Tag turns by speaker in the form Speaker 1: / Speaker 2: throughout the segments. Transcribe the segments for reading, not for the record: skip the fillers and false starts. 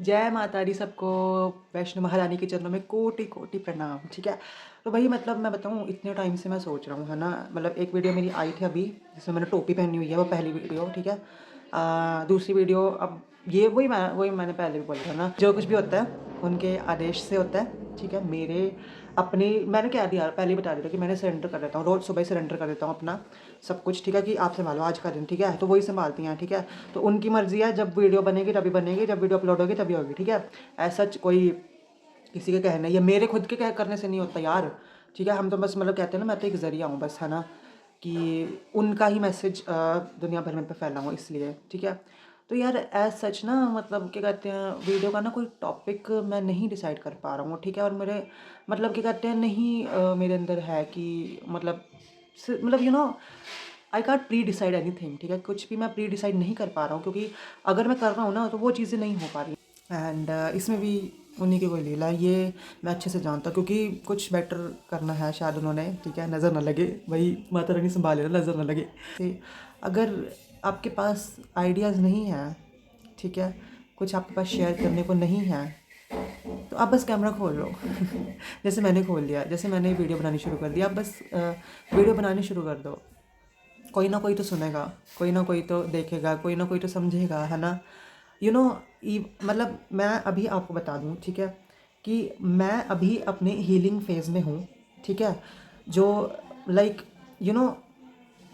Speaker 1: जय माता दी सबको। वैष्णो महारानी के चरणों में कोटि कोटि प्रणाम। ठीक है, तो वही मतलब मैं बताऊँ, इतने टाइम से मैं सोच रहा हूँ, है ना। मतलब एक वीडियो मेरी आई थी अभी जिसमें मैंने टोपी पहनी हुई है, वो पहली वीडियो। ठीक है, दूसरी वीडियो अब ये वही मैंने पहले भी बोला था ना, जो कुछ भी होता है उनके आदेश से होता है। ठीक है, मेरे अपनी मैंने क्या दिया, पहले ही बता दिया था कि मैंने सरेंडर कर देता हूँ, रोज़ सुबह सरेंडर कर देता हूँ अपना सब कुछ। ठीक है, कि आप संभालो आज का दिन। ठीक है, तो वही संभालती हैं। ठीक है, तो उनकी मर्ज़ी है, जब वीडियो बनेगी तभी बनेगी, जब वीडियो अपलोड होगी तभी होगी। ठीक है, ऐसा कोई किसी के कहने या मेरे खुद के कह करने से नहीं होता यार। ठीक है, हम तो बस मतलब कहते हैं ना, मैं तो एक ज़रिया हूँ बस, है ना, कि उनका ही मैसेज दुनिया भर में पे फैला हुआ इसलिए। ठीक है, तो यार एज सच ना, मतलब क्या कहते हैं, वीडियो का ना कोई टॉपिक मैं नहीं डिसाइड कर पा रहा हूँ। ठीक है, और मेरे मतलब क्या कहते हैं, नहीं मेरे अंदर है कि मतलब I can't pre decide any thing. ठीक है, कुछ भी मैं प्री डिसाइड नहीं कर पा रहा हूँ, क्योंकि अगर मैं कर रहा हूँ ना तो वो चीज़ें नहीं हो पा रही। एंड इसमें भी उन्हीं की कोई लीला है, ये मैं अच्छे से जानता हूँ, क्योंकि कुछ बेटर करना है शायद उन्होंने। ठीक है, नज़र ना लगे, वही माता रानी संभाले ना, नज़र ना लगे। अगर आपके पास आइडियाज़ नहीं हैं, ठीक है, कुछ आपके पास शेयर करने को नहीं है, तो आप बस कैमरा खोल लो। जैसे मैंने खोल लिया, जैसे मैंने वीडियो बनानी शुरू कर दी, आप बस वीडियो बनानी शुरू कर दो। कोई ना कोई तो सुनेगा, कोई ना कोई तो देखेगा, कोई ना कोई तो समझेगा, है ना। यू नो मतलब मैं अभी आपको बता दूँ, ठीक है, कि मैं अभी अपने हीलिंग फेज़ में हूँ। ठीक है, जो like you know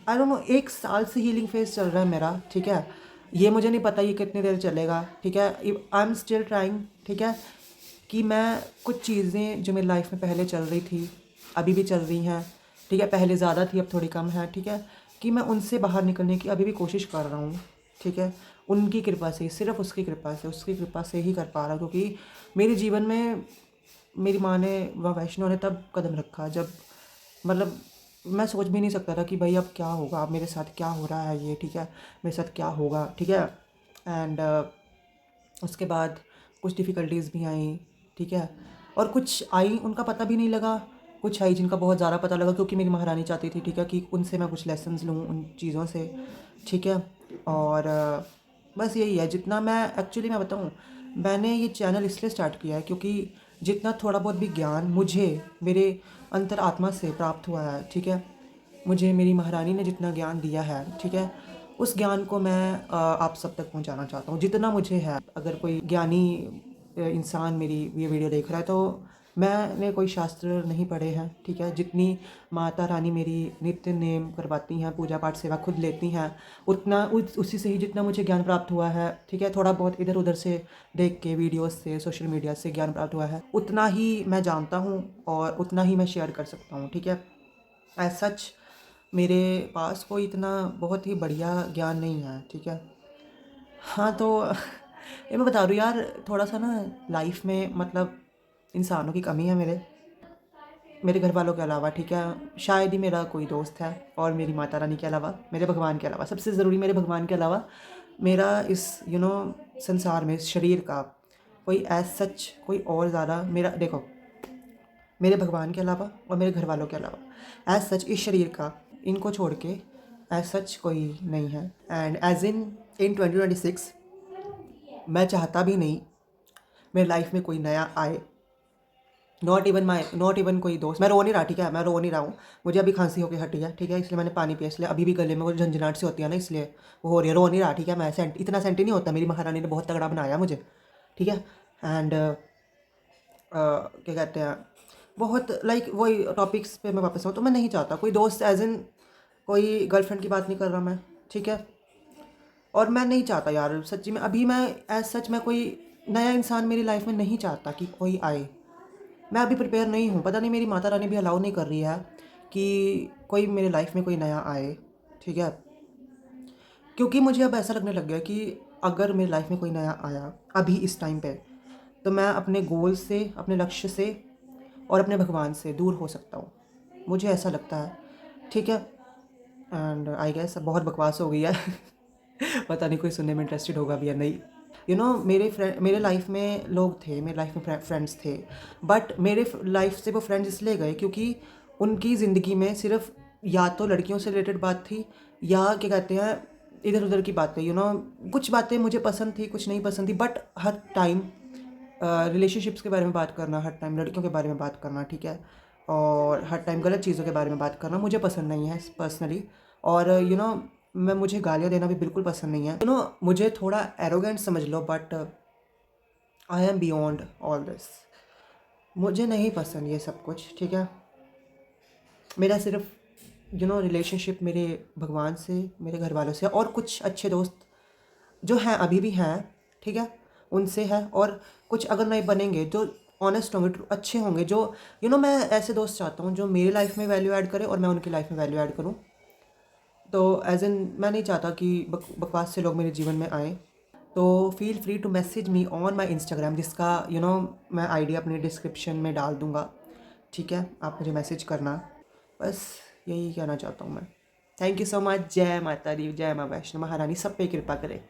Speaker 1: I don't know, 1 साल से हीलिंग फेज़ चल रहा है मेरा। ठीक है, ये मुझे नहीं पता ये कितनी देर चलेगा। ठीक है, आई एम स्टिल ट्राइंग। ठीक है, कि मैं कुछ चीज़ें जो मेरी लाइफ में पहले चल रही थी, अभी भी चल रही हैं। ठीक है, पहले ज़्यादा थी, अब थोड़ी कम है। ठीक है, कि मैं उनसे बाहर निकलने की अभी भी कोशिश कर रहा हूँ। ठीक है, उनकी कृपा से, सिर्फ उसकी कृपा से, उसकी कृपा से ही कर पा रहा हूँ, क्योंकि मेरे जीवन में मेरी माँ ने व वैष्णो ने तब कदम रखा जब मतलब मैं सोच भी नहीं सकता था कि भाई अब क्या होगा, अब मेरे साथ क्या हो रहा है ये। ठीक है, मेरे साथ क्या होगा। ठीक है, एंड उसके बाद कुछ डिफ़िकल्टीज़ भी आई। ठीक है, और कुछ आई उनका पता भी नहीं लगा, कुछ आई जिनका बहुत ज़्यादा पता लगा, क्योंकि मेरी महारानी चाहती थी, ठीक है, कि उनसे मैं कुछ लेसन्स लूँ उन चीज़ों से। ठीक है, और बस यही है। जितना मैं एक्चुअली मैं बताऊँ, मैंने ये चैनल इसलिए स्टार्ट किया है क्योंकि जितना थोड़ा बहुत भी ज्ञान मुझे मेरे अंतर आत्मा से प्राप्त हुआ है, ठीक है, मुझे मेरी महारानी ने जितना ज्ञान दिया है, ठीक है, उस ज्ञान को मैं आप सब तक पहुंचाना चाहता हूँ जितना मुझे है। अगर कोई ज्ञानी इंसान मेरी ये वीडियो देख रहा है, तो मैंने कोई शास्त्र नहीं पढ़े हैं। ठीक है, जितनी माता रानी मेरी नित्य नेम करवाती हैं, पूजा पाठ सेवा खुद लेती हैं, उतना उसी से ही जितना मुझे ज्ञान प्राप्त हुआ है। ठीक है, थोड़ा बहुत इधर उधर से देख के, वीडियोस से, सोशल मीडिया से ज्ञान प्राप्त हुआ है, उतना ही मैं जानता हूँ और उतना ही मैं शेयर कर सकता हूँ। ठीक है, एज सच मेरे पास कोई इतना बहुत ही बढ़िया ज्ञान नहीं है। ठीक है, हाँ, तो ये मैं बता रही हूँ यार, थोड़ा सा ना लाइफ में मतलब इंसानों की कमी है मेरे मेरे घर वालों के अलावा। ठीक है, शायद ही मेरा कोई दोस्त है, और मेरी माता रानी के अलावा, मेरे भगवान के अलावा, सबसे ज़रूरी मेरे भगवान के अलावा मेरा इस संसार में, इस शरीर का कोई एज सच कोई और ज़्यादा मेरा, देखो, मेरे भगवान के अलावा और मेरे घर वालों के अलावा एज सच इस शरीर का, इनको छोड़ के एज सच कोई नहीं है। एंड एज इन 2026 मैं चाहता भी नहीं मेरी लाइफ में कोई नया आए। नॉट इवन कोई दोस्त। मैं रो नहीं रहा, ठीक है, मैं रो नहीं रहा हूँ, मुझे अभी खांसी होकर हटी है। ठीक है, इसलिए मैंने पानी पिया, इसलिए अभी भी गले में वो झंझनाहट सी होती है ना, इसलिए वो हो रही है। रो नहीं रहा, ठीक है, मैं इतना सेंटी नहीं होता, मेरी महारानी ने बहुत तगड़ा बनाया मुझे। ठीक है, एंड क्या कहते हैं, बहुत लाइक वही टॉपिक्स पे मैं वापस आऊँ, तो मैं नहीं चाहता कोई दोस्त, एज इन कोई गर्लफ्रेंड की बात नहीं कर रहा मैं। ठीक है, और मैं नहीं चाहता यार सच्ची में, अभी मैं एज सच मैं कोई नया इंसान मेरी लाइफ में नहीं चाहता कि कोई आए। मैं अभी प्रिपेयर नहीं हूँ, पता नहीं मेरी माता रानी भी अलाउ नहीं कर रही है कि कोई मेरे लाइफ में कोई नया आए। ठीक है, क्योंकि मुझे अब ऐसा लगने लग गया कि अगर मेरी लाइफ में कोई नया आया अभी इस टाइम पे, तो मैं अपने गोल से, अपने लक्ष्य से और अपने भगवान से दूर हो सकता हूँ, मुझे ऐसा लगता है। ठीक है, एंड आई गेस बहुत बकवास हो गई है। पता नहीं कोई सुनने में इंटरेस्टेड होगा भी या नहीं। मेरे लाइफ में लोग थे, मेरे लाइफ में फ्रेंड्स थे, बट मेरे लाइफ से वो फ्रेंड्स इसलिए गए क्योंकि उनकी ज़िंदगी में सिर्फ या तो लड़कियों से रिलेटेड बात थी, या क्या कहते हैं, इधर उधर की बातें, कुछ बातें मुझे पसंद थी, कुछ नहीं पसंद थी, बट हर टाइम रिलेशनशिप्स के बारे में बात करना, हर टाइम लड़कियों के बारे में बात करना, ठीक है, और हर टाइम गलत चीज़ों के बारे में बात करना मुझे पसंद नहीं है पर्सनली। और मुझे गालियाँ देना भी बिल्कुल पसंद नहीं है। मुझे थोड़ा एरोगेंट समझ लो, but I am beyond all this. मुझे नहीं पसंद ये सब कुछ, ठीक है। मेरा सिर्फ रिलेशनशिप मेरे भगवान से, मेरे घर वालों से, और कुछ अच्छे दोस्त जो हैं, अभी भी हैं, ठीक है, उनसे है। और कुछ अगर नए बनेंगे जो ऑनेस्ट होंगे, अच्छे होंगे, जो मैं ऐसे दोस्त चाहता हूँ जो मेरी लाइफ में वैल्यू ऐड करे और मैं उनकी लाइफ में वैल्यू ऐड करूँ। तो एज इन मैं नहीं चाहता कि बकवास से लोग मेरे जीवन में आए। तो feel free to message me on my Instagram, जिसका मैं आईडी अपनी डिस्क्रिप्शन में डाल दूँगा, ठीक है। आप मुझे मैसेज करना, बस यही कहना चाहता हूँ मैं। Thank you so much. जय माता दी, जय माँ वैष्णो महारानी सब पे कृपा करे।